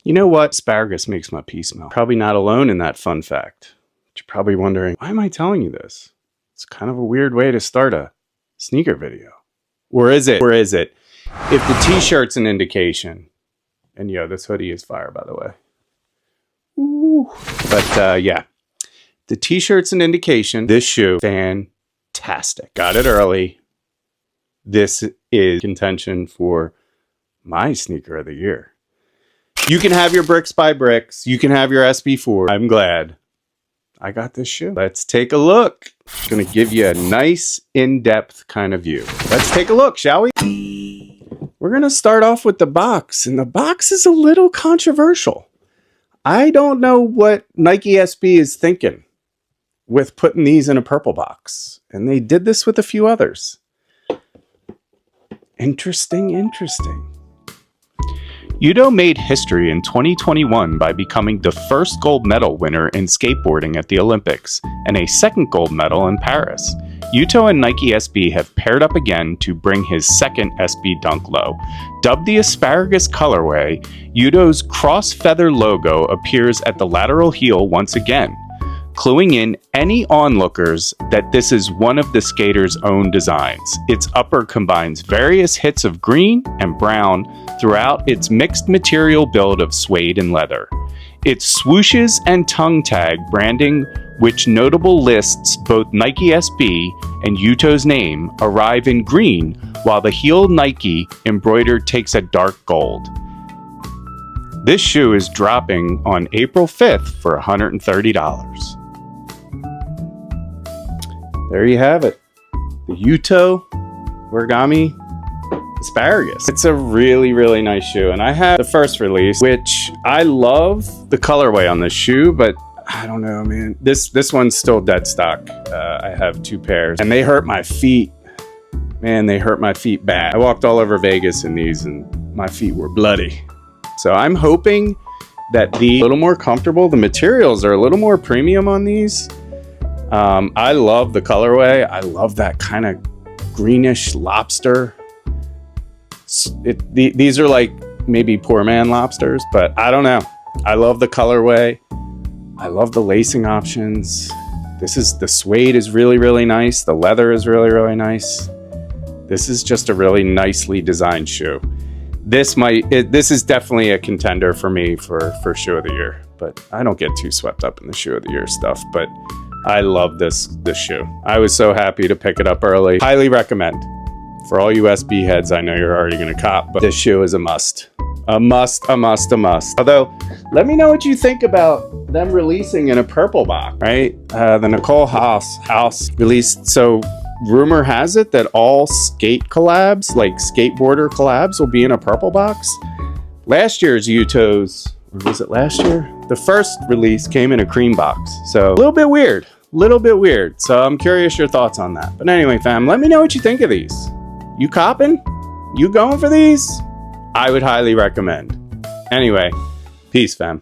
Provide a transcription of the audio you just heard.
You know what? Asparagus makes my pee smell. Probably not alone in that fun fact. But you're probably wondering, why am I telling you this? It's kind of a weird way to start a sneaker video. Or is it? Or is it? If the t-shirt's an indication, and yo, this hoodie is fire, by the way. Ooh. But yeah, the t-shirt's an indication. This shoe, fantastic. Got it early. This is contention for my sneaker of the year. You can have your bricks by bricks. You can have your SB4. I'm glad I got this shoe. Let's take a look. I'm going to give you a nice in-depth kind of view. Let's take a look, shall we? We're going to start off with the box, and the box is a little controversial. I don't know what Nike SB is thinking with putting these in a purple box, and they did this with a few others. Interesting. Yuto made history in 2021 by becoming the first gold medal winner in skateboarding at the Olympics and a second gold medal in Paris. Yuto and Nike SB have paired up again to bring his second SB Dunk Low. Dubbed the Asparagus colorway, Yuto's cross-feather logo appears at the lateral heel once again, cluing in any onlookers that this is one of the skater's own designs. Its upper combines various hits of green and brown throughout its mixed material build of suede and leather. Its swooshes and tongue tag branding, which notable lists both Nike SB and Yuto's name, arrive in green, while the heel Nike embroidered takes a dark gold. This shoe is dropping on April 5th for $130. There you have it. The Yuto Horigome Asparagus. It's a really nice shoe, and I have the first release, which I love the colorway on this shoe, but I don't know, man. This one's still dead stock. I have two pairs, and they hurt my feet. Man, they hurt my feet bad. I walked all over Vegas in these, and my feet were bloody. So I'm hoping that these are a little more comfortable. The materials are a little more premium on these. I love the colorway. I love that kind of greenish lobster. These are like maybe poor man lobsters, but I don't know. I love the colorway. I love the lacing options. The suede is really nice. The leather is really nice. This is just a really nicely designed shoe. This is definitely a contender for me for shoe of the year, but I don't get too swept up in the shoe of the year stuff, but I love this shoe. I was so happy to pick it up early. Highly recommend. For all you SB heads, I know you're already gonna cop, but this shoe is a must. A must. Although, let me know what you think about them releasing in a purple box, right? The Nicole House released, so rumor has it that all skate collabs, like skateboarder collabs, will be in a purple box. Last year's Yutos, or was it last year? The first release came in a cream box. So a little bit weird. So I'm curious your thoughts on that. But anyway, fam, let me know what you think of these. You copping? You going for these? I would highly recommend. Anyway, peace, fam.